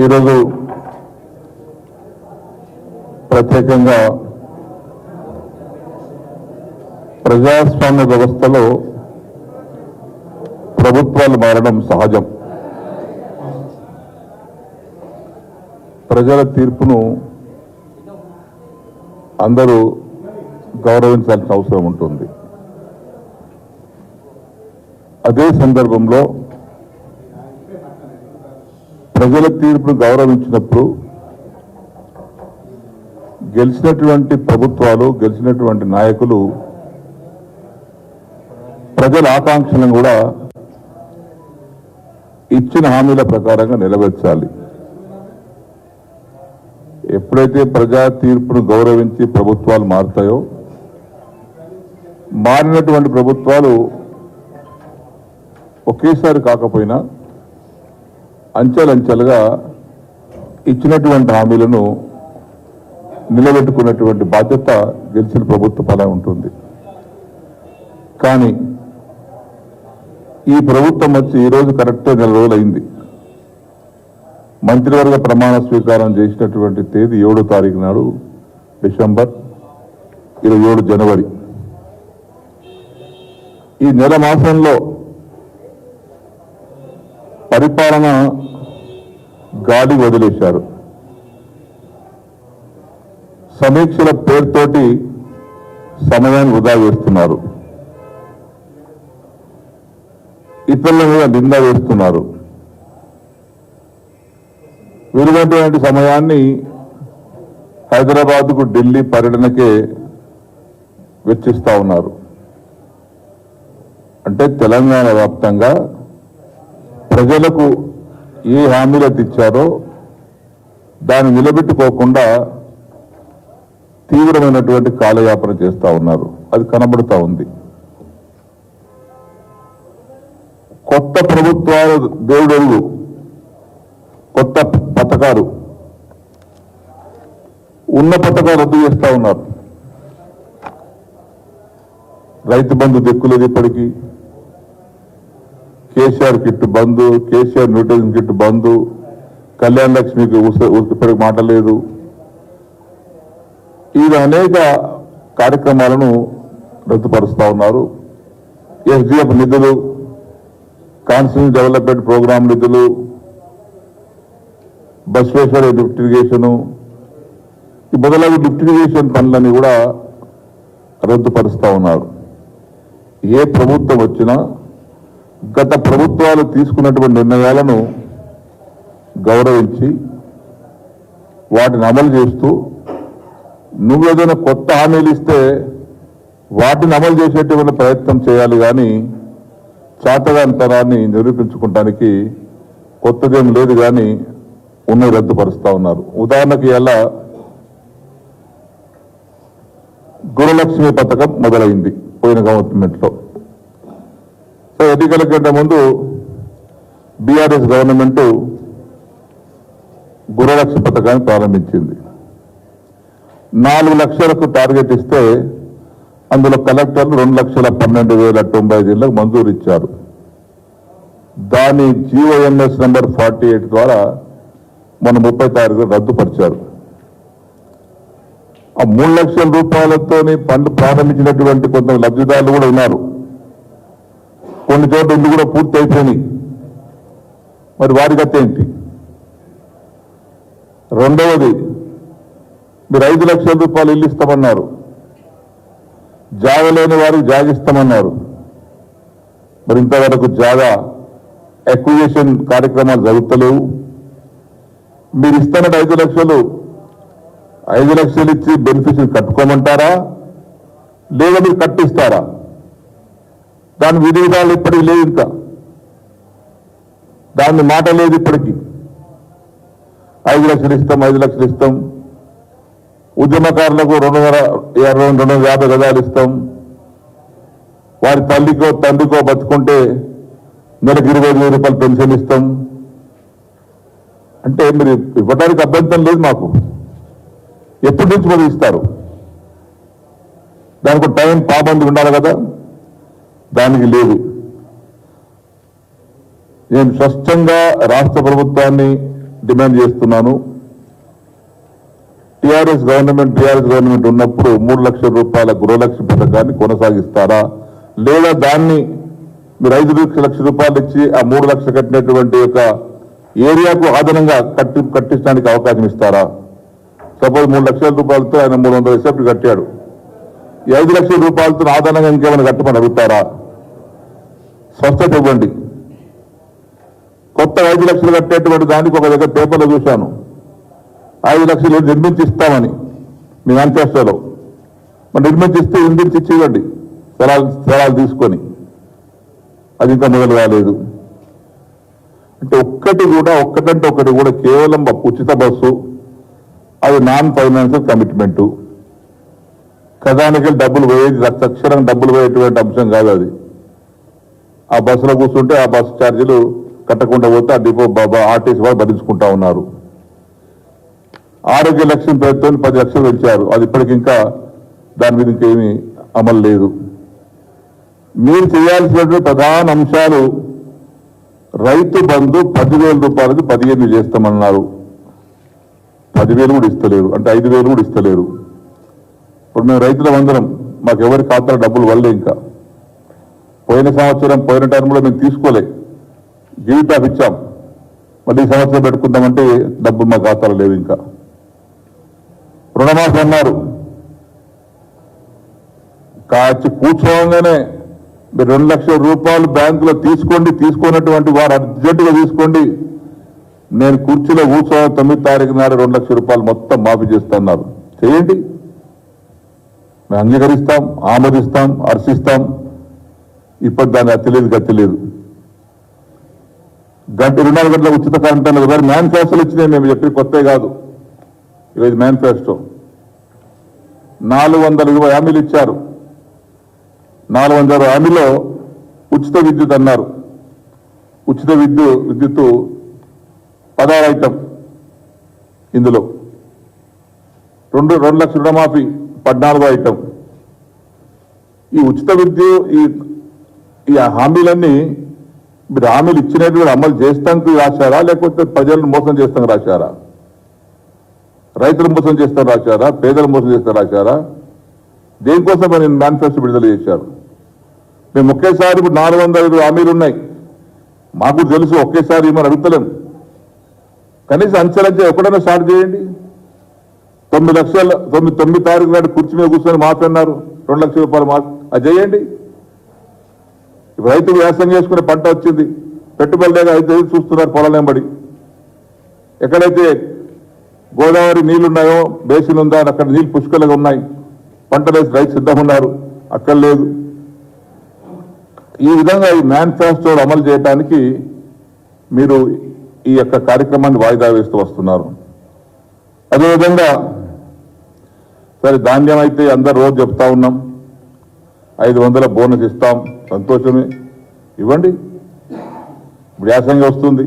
ఈరోజు ప్రత్యేకంగా ప్రజాస్వామ్య వ్యవస్థలో ప్రభుత్వాలు మారడం సహజం. ప్రజల తీర్పును అందరూ గౌరవించాల్సిన అవసరం ఉంటుంది. అదే సందర్భంలో ప్రజల తీర్పును గౌరవించినప్పుడు గెలిచినటువంటి ప్రభుత్వాలు, గెలిచినటువంటి నాయకులు ప్రజల ఆకాంక్షలను కూడా ఇచ్చిన హామీల ప్రకారంగా నెరవేర్చాలి. ఎప్పుడైతే ప్రజా తీర్పును గౌరవించి ప్రభుత్వాలు మారుతాయో, మారినటువంటి ప్రభుత్వాలు ఒకేసారి కాకపోయినా అంచెలంచెలుగా ఇచ్చినటువంటి హామీలను నిలబెట్టుకున్నటువంటి బాధ్యత గెలిచిన ప్రభుత్వ పైన ఉంటుంది. కానీ ఈ ప్రభుత్వం వచ్చి ఈరోజు కరెక్ట్గా 4 రోజులు అయింది. మంత్రివర్గ ప్రమాణ స్వీకారం చేసినటువంటి తేదీ 7వ తారీఖు నాడు డిసెంబర్, 27 జనవరి. ఈ నెల మాసంలో పరిపాలన గాలి వదిలేశారు. సమీక్షల పేరుతోటి సమయాన్ని వృధా చేస్తున్నారు. ఇతరుల మీద నింద వేస్తున్నారు. విలువైనటువంటి సమయాన్ని హైదరాబాద్కు, ఢిల్లీ పర్యటనకే వెచ్చిస్తా ఉన్నారు. అంటే తెలంగాణ వ్యాప్తంగా ప్రజలకు ఏ హామీలు ఇచ్చారో దాన్ని నిలబెట్టుకోకుండా తీవ్రమైనటువంటి కాలయాపన చేస్తూ ఉన్నారు. అది కనబడుతూ ఉంది. కొత్త ప్రభుత్వాలు దేవుడు, కొత్త పథకాలు, ఉన్న పథకాలు రద్దు చేస్తూ ఉన్నారు. రైతు బంధు దిక్కులేదు. ఇప్పటికీ కేసీఆర్ కిట్ బంధు, కేసీఆర్ న్యూట్రిషన్ కిట్ బంధు, కళ్యాణ లక్ష్మికి ఇప్పటికి మాట లేదు. ఇది అనేక కార్యక్రమాలను రద్దుపరుస్తూ ఉన్నారు. ఎస్డిఎఫ్ నిధులు, కాన్స్టిట్యూన్సీ డెవలప్మెంట్ ప్రోగ్రామ్ నిధులు, బస్వేశ్వర లిఫ్ట్ ఇరిగేషను, ఈ మొదలగు లిఫ్ట్ ఇరిగేషన్ పనులని కూడా రద్దుపరుస్తూ ఉన్నారు. ఏ ప్రభుత్వం వచ్చినా గత ప్రభుత్వాలు తీసుకున్నటువంటి నిర్ణయాలను గౌరవించి వాటిని అమలు చేస్తూ, నువ్వు ఏదైనా కొత్త హామీలు ఇస్తే వాటిని అమలు చేసేటువంటి ప్రయత్నం చేయాలి. కానీ చాతగానితనాన్ని నిరూపించుకోవడానికి కొత్తదేం లేదు. కానీ ఉన్నవి రద్దుపరుస్తూ ఉన్నారు. ఉదాహరణకి ఇలా గృహలక్ష్మి పథకం మొదలైంది పోయిన గవర్నమెంట్లో. సో ఎన్నికల కంటే ముందు బీఆర్ఎస్ గవర్నమెంట్ గృహలక్ష్మి పథకాన్ని ప్రారంభించింది. 4 లక్షలకు టార్గెట్ ఇస్తే అందులో కలెక్టర్లు 2,12,095 ఇళ్లకు మంజూరు ఇచ్చారు. దాని జీవోఎంఎస్ నంబర్ 48 ద్వారా మన 30 తారీఖు రద్దుపరిచారు. ఆ 3 లక్షల రూపాయలతో ఫండ్ ప్రారంభించినటువంటి కొంత లబ్ధిదారులు కూడా ఉన్నారు. కొన్ని చోట్ల ఇల్లు కూడా పూర్తి అయిపోయినాయి. మరి వారి గత ఏంటి? రెండవది, మీరు 5 లక్షల రూపాయలు ఇల్లు ఇస్తామన్నారు. జాగా లేని వారికి జాగిస్తామన్నారు. మరి ఇంతవరకు జాగా అక్విజిషన్ కార్యక్రమాలు జరుగుతలేవు. మీరు ఇస్తున్న 5 లక్షలు 5 లక్షలు ఇచ్చి బెనిఫిషియరీ కట్టుకోమంటారా, లేదా మీరు కట్టిస్తారా? దాని విధి విధాలు ఇప్పటికి లేదు. ఇంకా దాన్ని మాట లేదు. ఇప్పటికీ 5 లక్షలు ఇస్తాం, 5 లక్షలు ఇస్తాం. ఉద్యమకారులకు 250 గజాలు ఇస్తాం. వారి తల్లికో తండ్రికో బతుకుంటే నెలకు 25,000 రూపాయలు పెన్షన్ ఇస్తాం. అంటే మీరు ఇవ్వడానికి అభ్యంతరం లేదు మాకు. ఎప్పటి నుంచి మరి ఇస్తారు? దానికి టైం పాబంది ఉండాలి కదా, దానికి లేదు. నేను స్పష్టంగా రాష్ట్ర ప్రభుత్వాన్ని డిమాండ్ చేస్తున్నాను. టీఆర్ఎస్ గవర్నమెంట్ ఉన్నప్పుడు 3 లక్షల రూపాయల గృహలక్ష్మి పథకాన్ని కొనసాగిస్తారా, లేదా దాన్ని మీరు 5 లక్షల రూపాయలు ఇచ్చి ఆ 3 లక్షలు కట్టినటువంటి ఒక ఏరియాకు అదనంగా కట్టించడానికి అవకాశం ఇస్తారా? సపోజ్ 3 లక్షల రూపాయలతో ఆయన 300 ఎస్ఎఫ్టీ కట్టాడు. ఈ 5 లక్షల రూపాయలతో ఆదనంగా ఇంకేమైనా కట్టమని అడుగుతారా? స్పష్టత ఇవ్వండి. కొత్త 5 లక్షలు కట్టేటువంటి దానికి ఒక దగ్గర పేపర్లో చూశాను, 5 లక్షలు నిర్మించిస్తామని మీ మేనిఫెస్టోలో. మరి నిర్మించిస్తే నిర్మించి ఇవ్వండి స్థలాలు తీసుకొని. అది ఇంకా మొదలు కాలేదు. అంటే ఒక్కటంటే ఒకటి కూడా కేవలం ఉచిత బస్సు, అది నాన్ ఫైనాన్షియల్ కమిట్మెంటు. ఖజానాకి డబ్బులు పోయేది, తక్షణం డబ్బులు పోయేటువంటి అంశం కాదు అది. ఆ బస్సులో కూర్చుంటే ఆ బస్సు ఛార్జీలు కట్టకుండా పోతే ఆ డిపో ఆర్టీసీ వాళ్ళు భరించుకుంటా ఉన్నారు. ఆరోగ్య లక్ష్యం పేరుతో 10 లక్షలు పెంచారు. అది ఇప్పటికి ఇంకా దాని మీద ఇంకేమీ అమలు లేదు. మీరు చేయాల్సినటువంటి ప్రధాన అంశాలు, రైతు బంధు 10,000 రూపాయలకి 15,000 చేస్తామన్నారు. 10,000 కూడా ఇస్తలేరు, అంటే 5,000 కూడా ఇస్తలేరు. ఇప్పుడు మేము రైతుల అందరం, మాకు ఎవరి ఖాతాలో డబ్బులు వల్లే. ఇంకా పోయిన టర్మ్లో మేము తీసుకోలే, జీవితాలు ఇచ్చాం. మళ్ళీ ఈ సంవత్సరం పెట్టుకుందామంటే డబ్బులు మా ఖాతాలో లేవు. ఇంకా రుణమాఫీ అన్నారు, కాచి కూర్చోగానే మీరు 2 లక్షల రూపాయలు బ్యాంకులో తీసుకున్నటువంటి వారు అర్జెంటుగా తీసుకోండి, నేను కుర్చీలో కూర్చోని 9వ తారీఖు నాడు 2 లక్షల రూపాయలు మొత్తం మాఫీ చేస్తున్నారు. చేయండి, మేము అంగీకరిస్తాం, ఆమోదిస్తాం, హర్షిస్తాం. ఇప్పుడు దాన్ని గతి లేదు. 24 గంటల ఉచిత కరెంట్ అన్నది వారి మేనిఫెస్టోలు ఇచ్చినాయి. మేము చెప్పి కొత్త కాదు, ఈరోజు మేనిఫెస్టో 420 హామీలు ఇచ్చారు. 400 హామీలో ఉచిత విద్యుత్ అన్నారు. ఉచిత విద్యుత్తు 16 ఐటమ్. ఇందులో 2 లక్షల రుణమాఫీ 14 ఐటమ్. ఈ ఉచిత విద్యుత్ ఈ హామీలన్నీ మీరు హామీలు ఇచ్చినట్టు అమలు చేస్తానికి రాశారా, లేకపోతే ప్రజలను మోసం చేస్తానికి రాశారా? రైతులు మోసం చేస్తాను రాశారా, పేదలు మోసం చేస్తాను రాశారా? దేనికోసం మరి మేనిఫెస్టో విడుదల చేశారు? మేము ఒకేసారి ఇప్పుడు 405 హామీలు ఉన్నాయి. మాకు తెలుసు, ఒకేసారి మనం అడుగుతలేం. కనీసం అంచెలంచె ఎక్కడైనా స్టార్ట్ చేయండి. 9 తారీఖు నాడు కుర్చీ మీద కూర్చొని మాఫీ అన్నారు, 2 లక్షల రూపాయలు మాఫీ. అది చేయండి. రైతులు వ్యవసాయం చేసుకునే పంట వచ్చింది, పెట్టుబడి లేక 5 రోజులు చూస్తున్నారు పొలాలెంబడి. ఎక్కడైతే గోదావరి నీళ్లున్నాయో, బేసిన్ ఉందా, అక్కడ నీళ్లు పుష్కలంగా ఉన్నాయి, పంటలు వేసి రైతు సిద్ధంగా ఉన్నారు, అక్కడ లేదు. ఈ విధంగా ఈ మేనిఫెస్టో అమలు చేయడానికి మీరు ఈ యొక్క కార్యక్రమాన్ని వాయిదా వేస్తూ వస్తున్నారు. అదేవిధంగా సరే, ధాన్యం అయితే అందరు రోజు చెప్తా ఉన్నాం, 500 బోనస్ ఇస్తాం, సంతోషమే, ఇవ్వండి. ఇప్పుడు యాసంగి వస్తుంది,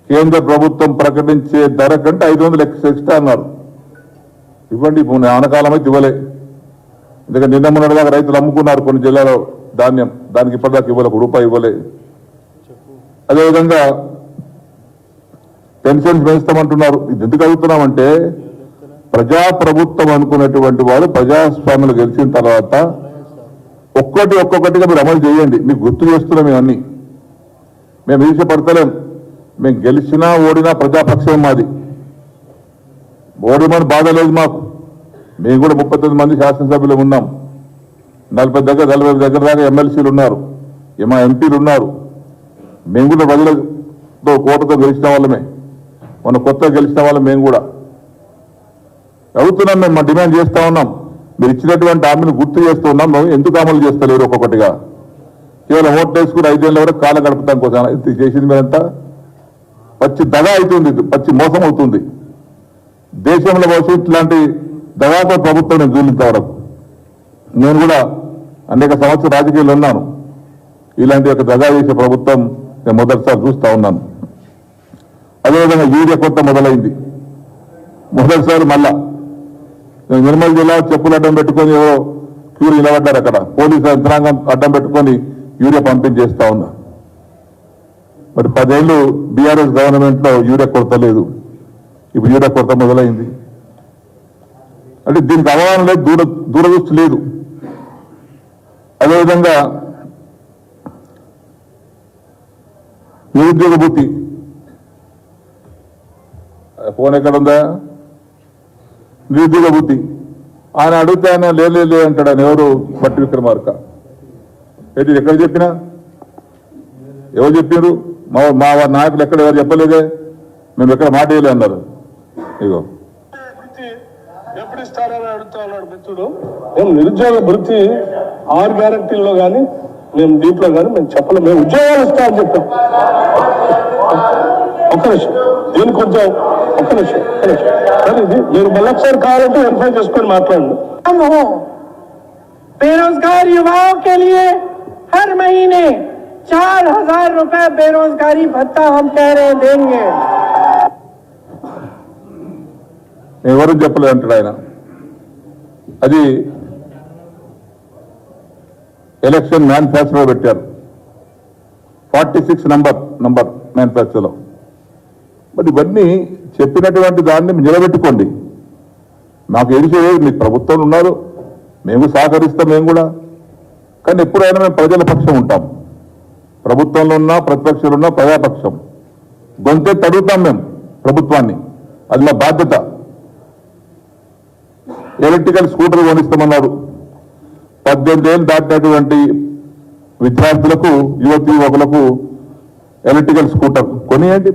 కేంద్ర ప్రభుత్వం ప్రకటించే ధర కంటే 500 ఎక్స్ట్రా అన్నారు, ఇవ్వండి. ఆనకాలం అయితే ఇవ్వలే. ఎందుకంటే నిన్న మొన్నటిదాకా రైతులు అమ్ముకున్నారు కొన్ని జిల్లాలో ధాన్యం, దానికి ఇప్పటిదాకా ఇవ్వలే, ₹1 ఇవ్వలే. అదేవిధంగా పెన్షన్స్ పెంచుతామంటున్నారు. ఇది ఎందుకు అడుగుతున్నామంటే, ప్రజాప్రభుత్వం అనుకున్నటువంటి వాళ్ళు ప్రజాస్వామ్యంలో గెలిచిన తర్వాత ఒక్కొక్కటిగా మీరు అమలు చేయండి. మీకు గుర్తు చేస్తున్నాం ఇవన్నీ. మేము ఈర్ష్యపడతలేం. మేము గెలిచినా ఓడినా ప్రజాపక్షం మాది. ఓడిమని బాధ లేదు మాకు. మేము కూడా 39 మంది శాసనసభ్యులు ఉన్నాం, 40 దగ్గర దాకా ఎమ్మెల్సీలు ఉన్నారు, మా ఎంపీలు ఉన్నారు. మేము కూడా ప్రజలతో కోటతో గెలిచిన వాళ్ళమే, మన కొత్తగా గెలిచిన వాళ్ళం. మేము కూడా అడుగుతున్నాం, మేము డిమాండ్ చేస్తా ఉన్నాం. మీరు ఇచ్చినటువంటి హామీని గుర్తు చేస్తూ ఉన్నాం. మేము ఎందుకు అమలు చేస్తలేరు? ఒక్కొక్కటిగా కేవలం ఓట్లు వేసుకుని 5 ఏళ్ళ వరకు కాలం గడుపుతాం కోసం చేసింది. మీరంతా పచ్చి దగా అవుతుంది, పచ్చి మోసం అవుతుంది. దేశంలో భవిష్యత్తు లాంటి దగాతో ప్రభుత్వం నేను చూలింత వరకు. నేను కూడా అనేక సంవత్సరాలు రాజకీయాల్లో ఉన్నాను. ఇలాంటి ఒక దగా చేసే ప్రభుత్వం నేను మొదటిసారి చూస్తా ఉన్నాను. అదేవిధంగా యూరియా కొత్త మొదలైంది. మొదటిసారి మళ్ళా నిర్మల్ జిల్లా చెప్పులు అడ్డం పెట్టుకొని ఎవరో క్యూ నిలబడ్డారు. అక్కడ పోలీసు యంత్రాంగం అడ్డం పెట్టుకొని యూరియా పంపించేస్తా ఉన్నా. మరి 10 ఏళ్ళు బీఆర్ఎస్ గవర్నమెంట్ లో యూరియా కొరత లేదు, ఇప్పుడు యూరియా కొరత మొదలైంది. అంటే దీనికి అవగాహన లేదు, దూరదృష్టి లేదు. అదేవిధంగా నిరుద్యోగ భృతి ఫోన్ ఎక్కడ ఉందా? నిరుద్యోగ భృతి ఆయన అడిగితే ఆయన లేదు అంటాడు. ఆయన ఎవరు? బట్టి విక్రమార్క. ఏంటి ఎక్కడ చెప్పినా? ఎవరు చెప్పారు? మా నాయకులు ఎక్కడ ఎవరు చెప్పలేదే, మేము ఎక్కడ మాట వేయలే అన్నారు. ఇగో ఎప్పుడు ఇస్తారని అడుగుతా ఉన్నాడు మిత్రుడు. మేము నిరుద్యోగ భృతి 6 గ్యారెంటీల్లో కానీ మేము దీంట్లో కానీ మేము చెప్పలేము. మేము ఉద్యోగాలు ఇస్తామని చెప్పాం. ఒక్క నిమిషం, దీని కొంచెం ఒక్క నిమిషం. కానీ ఇది మీరు మళ్ళొకసారి కావాలంటే వెరిఫై చేసుకొని మాట్లాడండి. बेरोजगार युवाओं के लिए हर महीने 4,000 रुपए बेरोजगारी भत्ता हम कह रहे देंगे. ఎవరు చెప్పలేదు అంటాడు ఆయన. అది ఎలక్షన్ మేనిఫెస్టోలో పెట్టారు, 46 నంబర్ మేనిఫెస్టోలో. మరి ఇవన్నీ చెప్పినటువంటి దాన్ని నిలబెట్టుకోండి. మాకు ఎడిచేది మీకు ప్రభుత్వంలో ఉన్నారు, మేము సహకరిస్తాం, మేము కూడా. కానీ ఎప్పుడైనా మేము ప్రజల పక్షం ఉంటాం. ప్రభుత్వంలో ఉన్నా, ప్రతిపక్షంలో ఉన్నా ప్రజాపక్షం. గొంతెత్తి అడుగుతాం మేము ప్రభుత్వాన్ని, అది మా బాధ్యత. Electrical scooter కొనిస్తామన్నారు. 18 ఏళ్ళు దాటినటువంటి విద్యార్థులకు, యువకులకు ఎలక్ట్రికల్ స్కూటర్ కొనియండి.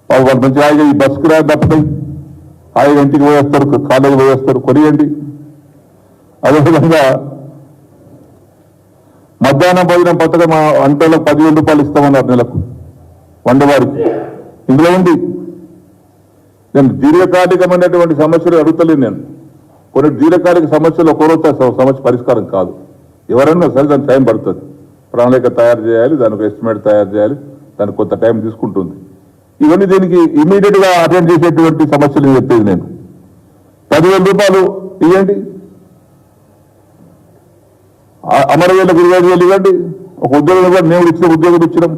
వాళ్ళు మంచి హాయిగా ఈ బస్సుకు రా తప్పతాయి, హాయిగా ఇంటికి పోయేస్తారు, కాలేజీ పోయేస్తారు, కొనియండి. అదేవిధంగా మధ్యాహ్న భోజనం పథకం అంటలకు 10,000 రూపాయలు ఇస్తామన్నారు నెలకు వండవారికి. ఇందులో ఉంది. నేను దీర్ఘకాలికమైనటువంటి సమస్యలు అడుగుతలేదు. నేను కొన్ని దీర్ఘకాలిక సమస్యలు ఒకరోజు సమస్య పరిష్కారం కాదు. ఎవరైనా సరే దానికి టైం పడుతుంది. ప్రణాళిక తయారు చేయాలి, దానికి ఎస్టిమేట్ తయారు చేయాలి, దానికి కొంత టైం తీసుకుంటుంది. ఇవన్నీ దీనికి ఇమీడియట్ గా అటెండ్ చేసేటువంటి సమస్యలు చెప్పేది నేను. 10,000 రూపాయలు ఇవ్వండి, అమరవీరులకు 25,000 ఇవ్వండి. ఒక ఉద్యోగం కూడా మేము ఇచ్చిన ఉద్యోగం ఇచ్చినాం,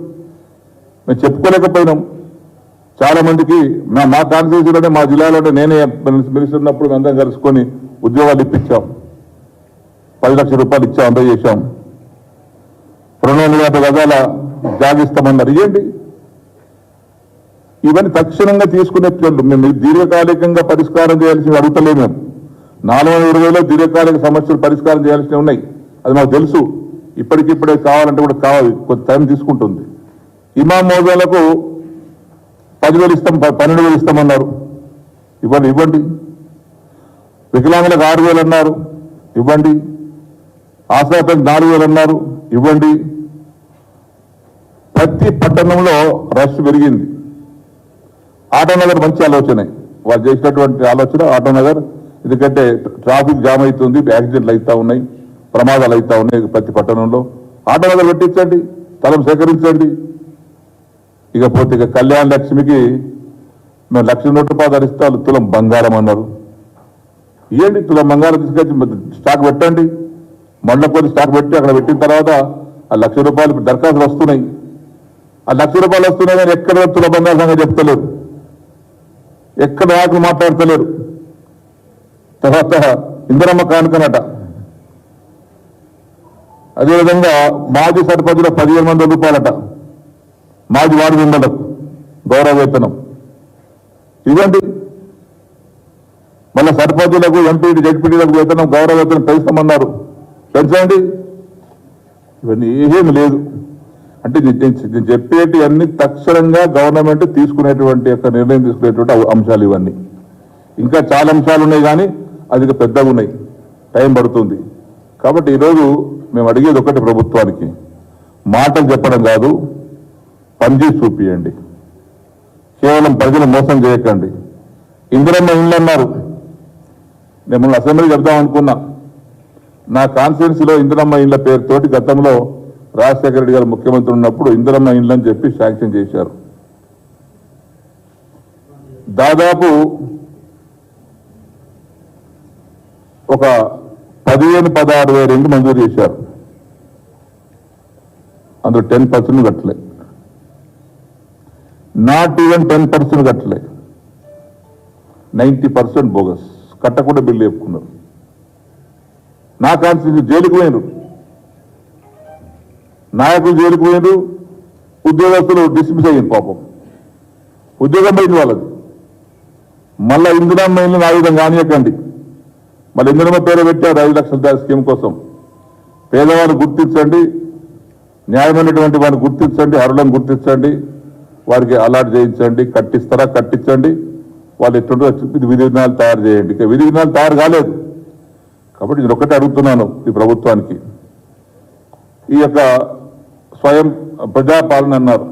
మేము చెప్పుకోలేకపోయినాం. చాలా మందికి మా కాన్స్టిట్యూన్సీలోనే, మా జిల్లాలోనే నేనే మినిస్టర్ ఉన్నప్పుడు అందరం కలుసుకొని ఉద్యోగాలు ఇప్పించాం. 10 లక్షల రూపాయలు ఇచ్చాం, అందజేశాం. 250 గజాల జాగిస్తామన్నారు, ఇవ్వండి. ఇవన్నీ తక్షణంగా తీసుకునే మేము దీర్ఘకాలికంగా పరిష్కారం చేయాల్సి అడుగుతలేము. మేము 420లో దీర్ఘకాలిక సమస్యలు పరిష్కారం చేయాల్సినవి ఉన్నాయి, అది మాకు తెలుసు. ఇప్పటికిప్పుడే కావాలంటే కూడా కావాలి, కొంత టైం తీసుకుంటుంది. ఇమాం మోజాలకు 10,000 ఇస్తాం, 12,000 ఇస్తామన్నారు, ఇవ్వండి. వికలాంగులకు 6,000 అన్నారు, ఇవ్వండి. ఆశాపేట 4,000 అన్నారు, ఇవ్వండి. ప్రతి పట్టణంలో రష్ పెరిగింది. ఆటోనగర్ మంచి ఆలోచనే, వాళ్ళు చేసినటువంటి ఆలోచన ఆటోనగర్. ఎందుకంటే ట్రాఫిక్ జామ్ అవుతుంది, యాక్సిడెంట్లు అవుతా ఉన్నాయి, ప్రమాదాలు అవుతా ఉన్నాయి ప్రతి పట్టణంలో. ఆటోనగర్ పెట్టించండి, స్థలం సేకరించండి. ఇకపోతే ఇక కళ్యాణ లక్ష్మికి మేము 1,00,000 రూపాయలు ధరిస్తే తులం బంగారం అన్నారు, ఇవ్వండి. తులం బంగారం తీసుకొచ్చి స్టాక్ పెట్టండి. మండల కొద్ది స్టాక్ పెట్టి అక్కడ పెట్టిన తర్వాత ఆ 1,00,000 రూపాయలు దరఖాస్తులు వస్తున్నాయి. ఆ 1,00,000 రూపాయలు వస్తున్నాయి కానీ ఎక్కడ తుల బంగారం సంగతి చెప్తలేరు, ఎక్కడ నాయకులు మాట్లాడతలేరు. తర్వాత ఇందిరమ్మ కానుకనట. అదేవిధంగా మాజీ సర్పంచుల 15,000 రూపాయలట, మాజీ వార్డు మెంబర్లకు గౌరవ వేతనం ఇవ్వండి. మళ్ళీ సర్పంచులకు, ఎంపీటీ, జడ్పీటీలకు వేతనం, గౌరవ వేతనం పెంచుతామన్నారు, పెంచండి. ఇవన్నీ ఏమీ లేదు. అంటే నేను చెప్పేటి అన్ని తక్షణంగా గవర్నమెంట్ తీసుకునేటువంటి యొక్క నిర్ణయం తీసుకునేటువంటి అంశాలు ఇవన్నీ. ఇంకా చాలా అంశాలు ఉన్నాయి కానీ అది పెద్దగా ఉన్నాయి, టైం పడుతుంది. కాబట్టి ఈరోజు మేము అడిగేది ఒకటి, ప్రభుత్వానికి మాటలు చెప్పడం కాదు, పనిచేసి చూపియండి. కేవలం ప్రజలు మోసం చేయకండి. ఇందిరమ్మ ఇళ్ళు అన్నారు, నేను మొన్న అసెంబ్లీ చెప్దాం అనుకున్నా. నా కాన్స్టిట్యున్సీలో ఇందిరమ్మ ఇళ్ల పేరుతోటి గతంలో రాజశేఖర రెడ్డి గారు ముఖ్యమంత్రి ఉన్నప్పుడు ఇందిరమ్మ ఇళ్ళు అని చెప్పి శాంక్షన్ చేశారు. దాదాపు ఒక 15,000-16,000 ఇండ్లు మంజూరు చేశారు. అందులో 10% కట్టలే. నాట్ ఈవెన్ 10% కట్టలే, 90% బోగస్. కట్టకుండా బిల్లు చెప్పుకున్నారు. నా కాన్స్టిట్యూన్సీ జైలుకు పోయినారు, నాయకులు జైలుకు పోయినారు, ఉద్యోగస్తులు డిస్మిస్ అయ్యింది. పాపం ఉద్యోగం పోయింది వాళ్ళది. మళ్ళా ఇందిరమ్మ ఇల్లు ఆ విధంగా కానియకండి. మళ్ళీ ఇందిరమ్మ పేరు పెట్టారు 5 లక్షల స్కీమ్ కోసం. పేదవాళ్ళు గుర్తించండి, న్యాయమైనటువంటి వారిని గుర్తించండి, అర్హులను గుర్తించండి, వారికి అలాట్ చేయించండి, కట్టిస్తారా కట్టించండి. వాళ్ళు ఎట్లుంటో విధి విధానాలు తయారు చేయండి. ఇక విధి విధానాలు తయారు కాలేదు కాబట్టి నేను ఒకటే అడుగుతున్నాను ఈ ప్రభుత్వానికి. ఈ యొక్క స్వయం ప్రజాపాలన అన్నారు,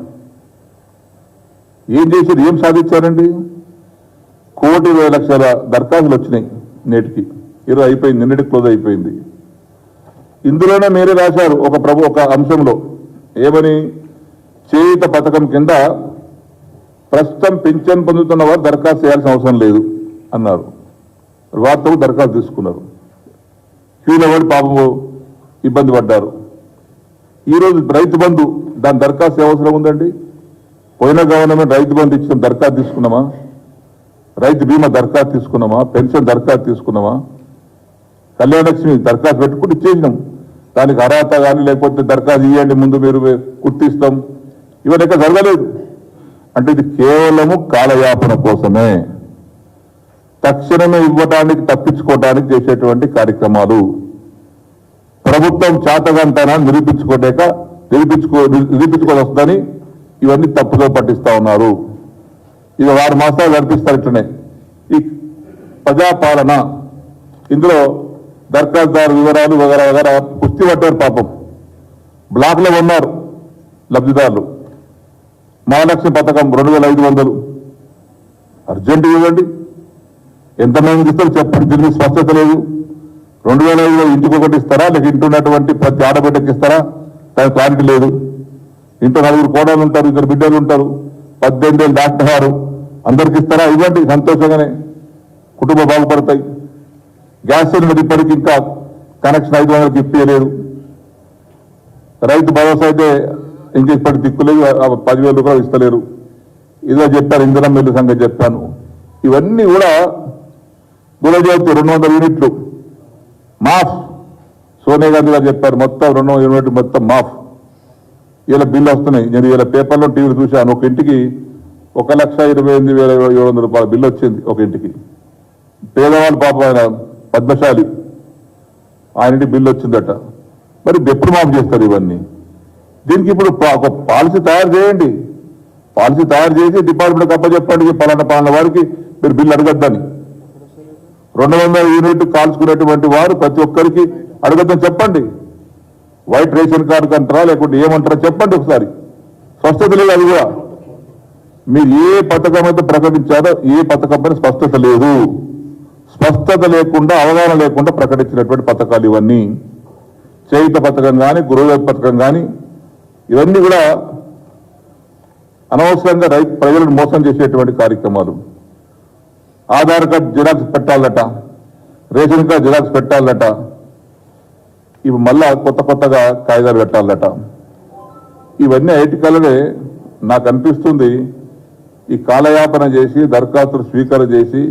ఏం చేశారు, ఏం సాధించారండి? 1,20,00,000 దరఖాస్తులు వచ్చినాయి నేటికి. ఈరోజు అయిపోయింది, నిన్నటికి క్లోజ్ అయిపోయింది. ఇందులోనే మీరే రాశారు ఒక అంశంలో ఏమని, చేయూత పథకం కింద ప్రస్తుతం పింఛన్ పొందుతున్న వారు దరఖాస్తు చేయాల్సిన అవసరం లేదు అన్నారు. వారితో దరఖాస్తు తీసుకున్నారు. క్యూలో వాడు పాపం ఇబ్బంది పడ్డారు. ఈరోజు రైతు బంధు, దాని దరఖాస్తు అవసరం ఉందండి? పోయిన గవర్నమెంట్ రైతు బంధు ఇచ్చిన దరఖాస్తు తీసుకున్నామా? రైతు బీమా దరఖాస్తు తీసుకున్నామా? పెన్షన్ దరఖాస్తు తీసుకున్నామా? కళ్యాణ లక్ష్మి దరఖాస్తు పెట్టుకుంటూ ఇచ్చేసినాం. దానికి అర్హత కానీ లేకపోతే దరఖాస్తు ఇవ్వండి ముందు మీరు గుర్తిస్తాం, ఇవన్నీ ఎక్కడ జరగలేదు. అంటే ఇది కేవలము కాలయాపన కోసమే, తక్షణమే ఇవ్వటానికి తప్పించుకోవడానికి చేసేటువంటి కార్యక్రమాలు. ప్రభుత్వం చేతగంతనా నిరూపించుకోవస్తుందని ఇవన్నీ తప్పుదో పట్టిస్తా ఉన్నారు. ఇది 6 మాసాలు నడిపిస్తారు ఇట్లనే ఈ ప్రజాపాలన. ఇందులో దరఖాస్తుదారు వివరాలు వగరా వగరా పుష్టి పట్టారు. పాపం బ్లాక్లో ఉన్నారు లబ్ధిదారులు. మహాలక్ష్మి పథకం 2,500 అర్జెంట్ ఇవ్వండి. ఎంతమంది ఇస్తారు చెప్పండి, దీనికి స్పష్టత లేదు. 2,500 ఇంటికి ఒకటి ఇస్తారా, లేక ఇంటి ఉన్నటువంటి ప్రతి ఆడబిడ్డకి ఇస్తారా, దానికి క్లారిటీ లేదు. ఇంట్లో 4 కోడలు ఉంటారు, 2 బిడ్డలు ఉంటారు, 18 ఏళ్ళు దాటుతారు, అందరికి ఇస్తారా? ఇవ్వండి, సంతోషంగానే కుటుంబం బాగుపడతాయి. గ్యాస్ సిలిండర్ ఇప్పటికి ఇంకా కనెక్షన్ 500కి ఇప్పలేదు. రైతు భరోసా అయితే ఇంక ఇప్పటి దిక్కులేదు, 10,000 రూపాయలు ఇస్తలేరు. ఇదో చెప్పారు, ఇంధనం మిల్లు సంగతి చెప్పాను. ఇవన్నీ కూడా గురజాతి 200 యూనిట్లు మాఫ్. సోనియా గాంధీ గారు చెప్పారు మొత్తం 200 యూనిట్లు మొత్తం మాఫ్. ఇలా బిల్లు వస్తున్నాయి. నేను ఇలా పేపర్లో టీవీలో చూశాను. ఒక ఇంటికి 1,28,700 రూపాయల బిల్లు వచ్చింది ఒక ఇంటికి. పేదవాళ్ళు పాపం ఆయన పద్మశాలి, ఆయనకి బిల్లు వచ్చిందట. మరి ఎప్పుడు మాఫ్ చేస్తారు ఇవన్నీ? దీనికి ఇప్పుడు ఒక పాలసీ తయారు చేయండి. పాలసీ తయారు చేసి డిపార్ట్మెంట్కి అప్పచెప్పండి, పలానా వారికి మీరు బిల్లు అడగద్దని. 200 యూనిట్ కాల్చుకునేటువంటి వారు ప్రతి ఒక్కరికి అడగద్దని చెప్పండి. వైట్ రేషన్ కార్డు అంటారా లేకుంటే ఏమంటారా చెప్పండి ఒకసారి. స్పష్టత లేదు. అది కూడా మీరు ఏ పథకం అయితే ప్రకటించారో ఏ పథకం పైన స్పష్టత లేదు. స్పష్టత లేకుండా, అవగాహన లేకుండా ప్రకటించినటువంటి పథకాలు ఇవన్నీ. చేయూత పథకం కానీ, గృహ పథకం కానీ, ఇవన్నీ కూడా అనవసరంగా ప్రజలను మోసం చేసేటువంటి కార్యక్రమాలు. ఆధార్ కార్డు జిరాక్స్ పెట్టాలట, రేషన్ కార్డు జిరాక్స్ పెట్టాలట, ఇవి మళ్ళా కొత్తగా కాగితాలు పెట్టాలట. ఇవన్నీ ఐటికలనే నాకు అనిపిస్తుంది. ఈ కాలయాపన చేసి దరఖాస్తులు స్వీకారం చేసి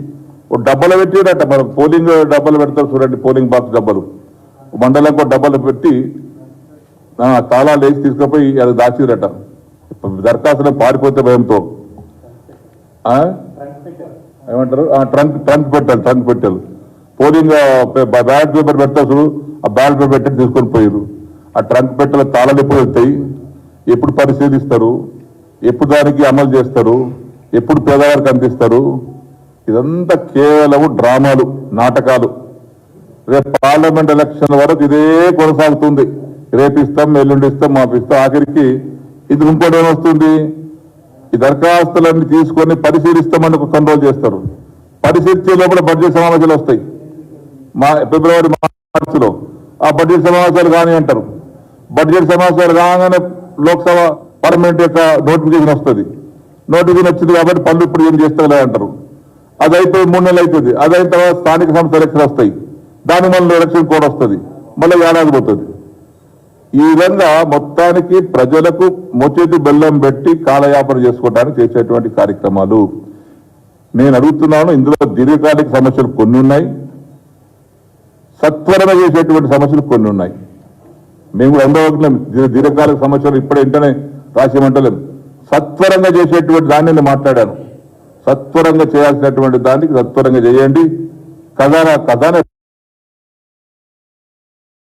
ఒక డబ్బాలు పెట్టాడట. మనం పోలింగ్ డబ్బాలు పెడతారు చూడండి, పోలింగ్ బాక్స్ డబ్బాలు, మండలంలో డబ్బాలు పెట్టి తాళాలు వేసి తీసుకుపోయి అది దాచిరట. దరఖాస్తులు పారిపోతే భయంతో ఏమంటారు, ట్రంక్ పెట్టాలి. పోలింగ్ బ్యాలెట్ పేపర్ పెడతారు చూడు, ఆ బ్యాలెట్ పేపర్ పెట్టి తీసుకొని పోయారు. ఆ ట్రంక్ పెట్టెల తాళాలు ఎప్పుడు వస్తాయి, ఎప్పుడు పరిశీలిస్తారు, ఎప్పుడు దానికి అమలు చేస్తారు, ఎప్పుడు పేదవారికి అందిస్తారు? ఇదంతా కేవలం డ్రామాలు, నాటకాలు. రేపు పార్లమెంట్ ఎలక్షన్ వరకు ఇదే కొనసాగుతుంది. రేపు ఇస్తాం, ఎల్లుండి ఇస్తాం, మాపిస్తాం. ఆఖరికి ఇది ఇంకోటి ఏమొస్తుంది, ఈ దరఖాస్తులన్నీ తీసుకొని పరిశీలిస్తామని కంట్రోల్ చేస్తారు. పరిశీలించే లోపల బడ్జెట్ సమావేశాలు వస్తాయి. ఫిబ్రవరి మార్చిలో ఆ బడ్జెట్ సమావేశాలు కానీ అంటారు. బడ్జెట్ సమావేశాలు కాగానే లోక్సభ పార్లమెంట్ యొక్క నోటిఫికేషన్ వస్తుంది. నోటిఫికేషన్ వచ్చింది కాబట్టి పనులు ఇప్పుడు ఏం చేస్తాలే అంటారు. అది అయిపోయి 3 నెలలు అవుతుంది. అది అయిన తర్వాత స్థానిక సంస్థ ఎలక్షన్ వస్తాయి. దాని మళ్ళీ ఎలక్షన్ కోడ్ వస్తుంది, మళ్ళీ ఏడాది పోతుంది. ఈ విధంగా మొత్తానికి ప్రజలకు మోచేతి బెల్లం పెట్టి కాలయాపన చేసుకోవడానికి చేసేటువంటి కార్యక్రమాలు. నేను అడుగుతున్నాను, ఇందులో దీర్ఘకాలిక సమస్యలు కొన్ని ఉన్నాయి, సత్వరంగా చేసేటువంటి సమస్యలు కొన్ని ఉన్నాయి. మేము కూడా అందరం దీర్ఘకాలిక సమస్యలు ఇప్పుడే వెంటనే రాసేమంటలేము. సత్వరంగా చేసేటువంటి దాన్ని నేను మాట్లాడాను. సత్వరంగా చేయాల్సినటువంటి దానికి సత్వరంగా చేయండి. ఖజానా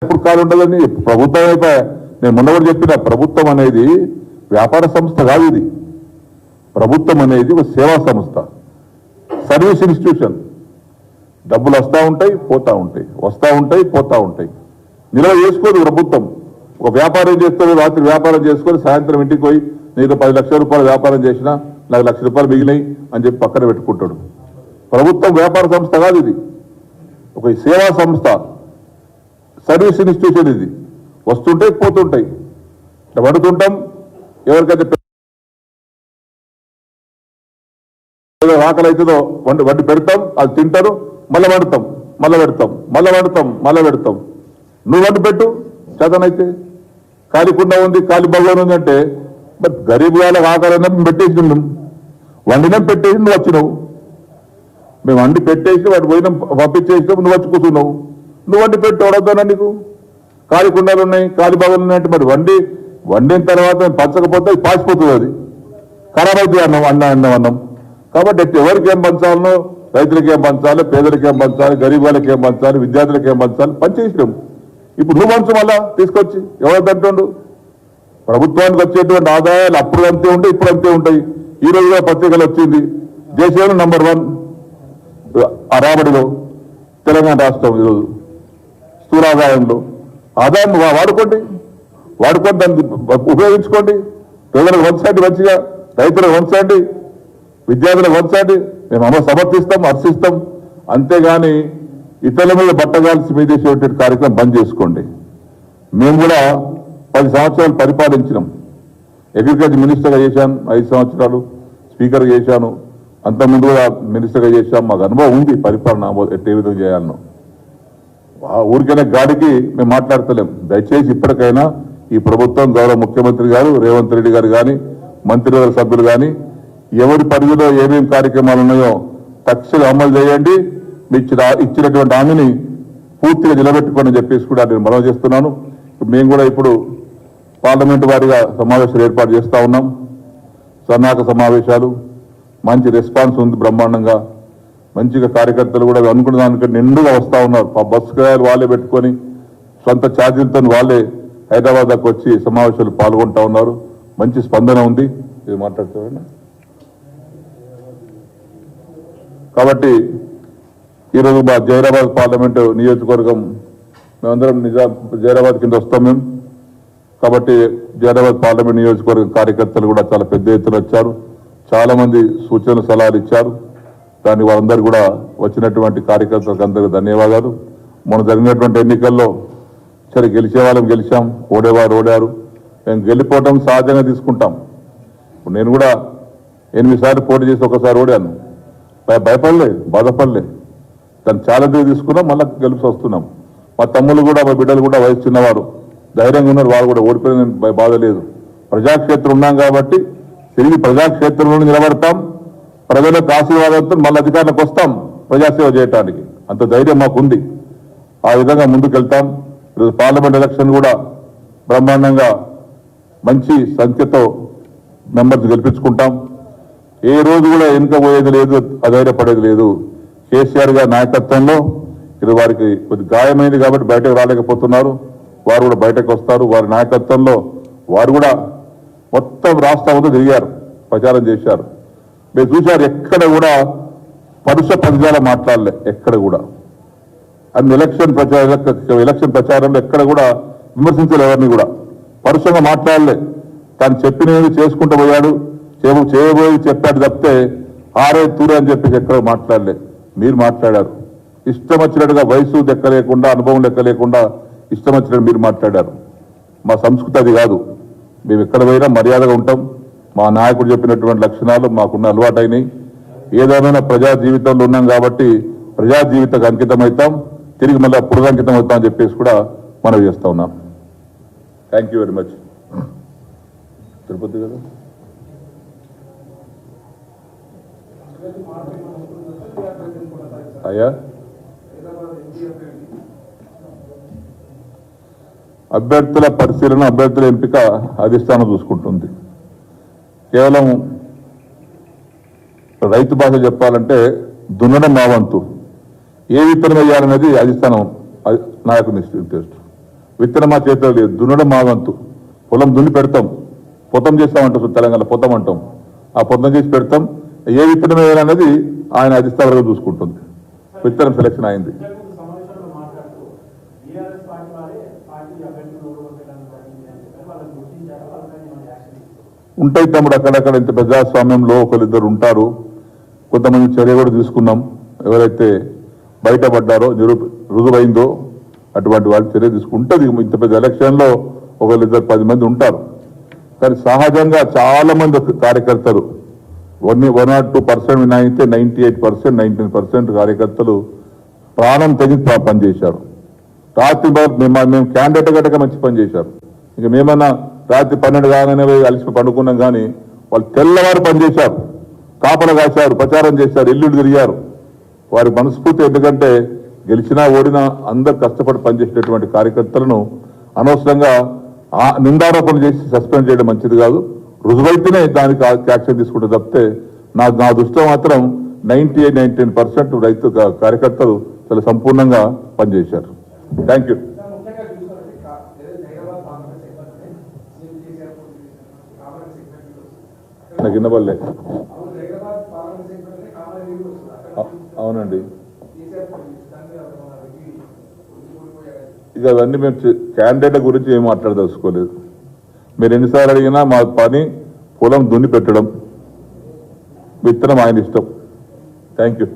ఎప్పుడు కాలు ఉండదని ప్రభుత్వం అయిపోయా. నేను మొన్న కూడా చెప్పిన, ప్రభుత్వం అనేది వ్యాపార సంస్థ కాదు. ఇది ప్రభుత్వం అనేది ఒక సేవా సంస్థ, సర్వీస్ ఇన్స్టిట్యూషన్. డబ్బులు వస్తూ ఉంటాయి, పోతా ఉంటాయి, వస్తూ ఉంటాయి, పోతా ఉంటాయి. నిల్వ చేసుకోదు ప్రభుత్వం. ఒక వ్యాపారం చేస్తాడు, రాత్రి వ్యాపారం చేసుకొని సాయంత్రం ఇంటికి పోయి నీకు 10 లక్షల రూపాయలు వ్యాపారం చేసినా నాకు 1 లక్ష రూపాయలు మిగిలినాయి అని చెప్పి పక్కన పెట్టుకుంటాడు. ప్రభుత్వం వ్యాపార సంస్థ కాదు, ఇది ఒక సేవా సంస్థ, సర్వీస్ ఇన్స్టిట్యూషన్. ఇది వస్తుంటాయి, పోతుంటాయి. పడుతుంటాం, ఎవరికైతే ఆకలి అవుతుందో వండి పెడతాం, అది తింటారు, మళ్ళీ వండుతాం, మళ్ళీ పెడతాం. నువ్వు వండి పెట్టు చేతనైతే. కాలికుండా ఉంది, కాలి భగవాన్ ఉంది అంటే మరి గరీబ్ వాళ్ళకి ఆకలి పెట్టేసి వండినాం, పెట్టేసి నువ్వు వచ్చినావు. మేము వండి పెట్టేసి వాడు పోయినాం, పంపించేసినాం, నువ్వు వచ్చి కూర్చున్నావు. నువ్వు వండి పెట్టి ఎవడొద్దానా నీకు? కాలి కుండాలు ఉన్నాయి, కాలి భగవాన్ ఉన్నాయంటే మరి వండిన తర్వాత పంచకపోతే పాసిపోతుంది, అది ఖరాబ్ అవుతుంది అన్నం. కాబట్టి ఎవరికి ఏం పంచాలనో, రైతులకి ఏం పంచాలి, పేదలకి ఏం పంచాలి, గరీబ్ వాళ్ళకి ఏం పంచాలి, విద్యార్థులకి ఏం పంచాలి పంచేసినాం. ఇప్పుడు నువ్వు పంచు మళ్ళా తీసుకొచ్చి ఎవరిదంటుండు. ప్రభుత్వానికి వచ్చేటువంటి ఆదాయాలు అప్పుడు అంతే ఉంటాయి, ఇప్పుడు అంతే ఉంటాయి. ఈ రోజుగా పత్రికలు వచ్చింది, దేశంలో నంబర్ 1 ఆ రాబడిలో తెలంగాణ రాష్ట్రం ఈరోజు స్థూలాదాయంలో. ఆదాయం వాడుకోండి, దాన్ని ఉపయోగించుకోండి. పేదలకు వంచండి, మంచిగా రైతులకు వంచండి, విద్యార్థులకు వంచండి. మేము సమర్థిస్తాం, హర్షిస్తాం. అంతేగాని ఇతరుల మీద బట్టగాల్సి మీద చేసేటువంటి కార్యక్రమం బంద్ చేసుకోండి. మేము కూడా 10 సంవత్సరాలు పరిపాలించినాం. అగ్రికల్చర్ మినిస్టర్గా చేశాను 5 సంవత్సరాలు, స్పీకర్గా చేశాను, అంతకుముందు కూడా మినిస్టర్గా చేశాం. మాకు అనుభవం ఉంది పరిపాలన ఏ విధంగా చేయాలనో. ఊరికైనా గాడికి మేము మాట్లాడతలేం. దయచేసి ఇప్పటికైనా ఈ ప్రభుత్వం, గౌరవ ముఖ్యమంత్రి గారు రేవంత్ రెడ్డి గారు కానీ, మంత్రివర్గ సభ్యులు కానీ, ఎవరి పరిధిలో ఏమేమి కార్యక్రమాలు ఉన్నాయో తక్షణం అమలు చేయండి. ఇచ్చినటువంటి హామీని పూర్తిగా నిలబెట్టుకోండి చెప్పేసి కూడా నేను మనవి చేస్తున్నాను. మేము కూడా ఇప్పుడు పార్లమెంటు వారిగా సమావేశాలు ఏర్పాటు చేస్తూ ఉన్నాం. సన్నాహక సమావేశాలు, మంచి రెస్పాన్స్ ఉంది బ్రహ్మాండంగా. మంచిగా కార్యకర్తలు కూడా అనుకున్న దానికంటే నిండుగా వస్తూ ఉన్నారు. బస్సు కిరాయిలు వాళ్ళే పెట్టుకొని సొంత ఛార్జీలతో వాళ్ళే హైదరాబాద్ దాకా వచ్చి సమావేశాలు పాల్గొంటూ ఉన్నారు. మంచి స్పందన ఉంది. ఇది మాట్లాడుతారండి. కాబట్టి ఈరోజు మా జైరాబాద్ పార్లమెంటు నియోజకవర్గం మేమందరం జైరాబాద్ కింద వస్తాం మేము. కాబట్టి జైరాబాద్ పార్లమెంట్ నియోజకవర్గం కార్యకర్తలు కూడా చాలా పెద్ద ఎత్తున వచ్చారు. చాలా మంది సూచనలు సలహాలు ఇచ్చారు. దానికి వాళ్ళందరూ కూడా వచ్చినటువంటి కార్యకర్తలకు అందరికీ ధన్యవాదాలు. మొన్న జరిగినటువంటి ఎన్నికల్లో సరే గెలిచే వాళ్ళం గెలిచాం, ఓడేవారు ఓడారు. మేము గెలిపోవటం సహజంగా తీసుకుంటాం. ఇప్పుడు నేను కూడా 8 సార్లు పోటీ చేసి ఒకసారి ఓడాను. భయపడలే, బాధపడలే. దాన్ని ఛాలెంజ్ తీసుకున్నాం, మళ్ళీ గెలిచి వస్తున్నాం. మా తమ్ముళ్ళు కూడా, మా బిడ్డలు కూడా వయసు చిన్నవారు, ధైర్యంగా ఉన్నారు. వాళ్ళు కూడా ఓడిపోయిన బాధ లేదు. ప్రజాక్షేత్రం ఉన్నాం కాబట్టి తిరిగి ప్రజాక్షేత్రంలో నిలబడతాం. ప్రజలకు ఆశీర్వాదంతో మళ్ళీ అధికారులకు వస్తాం ప్రజాసేవ చేయడానికి. అంత ధైర్యం మాకుంది. ఆ విధంగా ముందుకెళ్తాం. ఈరోజు పార్లమెంట్ ఎలక్షన్ కూడా బ్రహ్మాండంగా మంచి సంఖ్యతో మెంబర్స్ గెలిపించుకుంటాం. ఏ రోజు కూడా వెనుకపోయేది లేదు, అధైర్యపడేది లేదు. కేసీఆర్ గారి నాయకత్వంలో ఇది వారికి కొద్ది గాయమైంది కాబట్టి బయటకు రాలేకపోతున్నారు. వారు కూడా బయటకు వస్తారు. వారి నాయకత్వంలో వారు కూడా మొత్తం రాష్ట్రంలో తిరిగారు, ప్రచారం చేశారు. మీరు చూశారు, ఎక్కడ కూడా పరుష పదజాల మాట్లాడలే. ఎక్కడ కూడా అన్ని ఎలక్షన్ ప్రచారంలో ఎక్కడ కూడా విమర్శించలే, ఎవరిని కూడా పరుషంగా మాట్లాడలే. తాను చెప్పినవి చేసుకుంటూ పోయాడు, చేయబోయి చెప్పాడు తప్పితే ఆరే తూరే అని చెప్పేసి ఎక్కడ మాట్లాడలే. మీరు మాట్లాడారు. ఇష్టం వచ్చినట్టుగా వయసు లెక్క లేకుండా, అనుభవం లెక్క లేకుండా ఇష్టం వచ్చినట్టు మీరు మాట్లాడారు. మా సంస్కృతి అది కాదు. మేము ఎక్కడ పోయినా మర్యాదగా ఉంటాం. మా నాయకుడు చెప్పినటువంటి లక్షణాలు మాకున్న అలవాటైనవి. ఏదేమైనా ప్రజా జీవితంలో ఉన్నాం కాబట్టి ప్రజా జీవితకు అంకితం అవుతాం, తిరిగి మళ్ళీ పురుగు అంకితం అవుతాం అని చెప్పేసి కూడా మనవి చేస్తా ఉన్నాం. Thank you very much. Tirupati కదా అయ్యా, అభ్యర్థుల పరిశీలన, అభ్యర్థుల ఎంపిక అధిష్టానం చూసుకుంటుంది. కేవలం రైతు భాష చెప్పాలంటే దున్నడం మా వంతు. ఏ విత్తనం వేయాలనేది అధిష్టానం నాయకుని నిర్ణయిస్తుంది. విత్తనం మా చేతిలో లేదు, దున్నడం మా వంతు. పొలం దున్ని పెడతాం, పొతం చేస్తామంటాం, తెలంగాణ పొతం అంటాం. ఆ పొతం చేసి పెడతాం. ఏ విత్తనం వేయాలనేది ఆయన అధిష్టానం చూసుకుంటుంది. విత్తనం సెలక్షన్ అయింది. ఉంటాయి తమ్ముడు, అక్కడక్కడ ఇంత ప్రజాస్వామ్యంలో ఒకరిద్దరు ఉంటారు. కొంతమంది చర్య కూడా తీసుకున్నాం. ఎవరైతే బయటపడ్డారో, రుజువైందో అటువంటి వాళ్ళు చర్య తీసుకుంటుంది. ఇంత పెద్ద ఎలక్షన్లో ఒకరిద్దరు 10 మంది ఉంటారు. కానీ సహజంగా చాలా మంది కార్యకర్తలు 102% వినాయితే 98%, 19% కార్యకర్తలు ప్రాణం తెగి పనిచేశారు. రాత్రి మేము క్యాండిడేట్ గట్టగా మంచి పని చేశారు. ఇక మేమన్నా రాత్రి 12 కాగానే కలిసి పండుకున్నాం, కానీ వాళ్ళు తెల్లవారు పనిచేశారు, కాపలా కాశారు, ప్రచారం చేశారు, ఇల్లు తిరిగారు. వారి మనస్ఫూర్తి, ఎందుకంటే గెలిచినా ఓడినా అందరు కష్టపడి పనిచేసేటటువంటి కార్యకర్తలను అనవసరంగా నిందారోపణలు చేసి సస్పెండ్ చేయడం మంచిది కాదు. రుజువైతేనే దానికి యాక్షన్ తీసుకుంటే తప్పితే నా దృష్టిలో మాత్రం 98-99% రైతు కార్యకర్తలు చాలా సంపూర్ణంగా పనిచేశారు. Thank you. నాకు వినబడలే. అవునండి, ఇక అవన్నీ మేము క్యాండిడేట్ల గురించి ఏం మాట్లాడదలుచుకోలేదు. మీరు ఎన్నిసార్లు అడిగినా మా పని పొలం దున్ని పెట్టడం, విత్తనం ఆయన ఇష్టం. Thank you.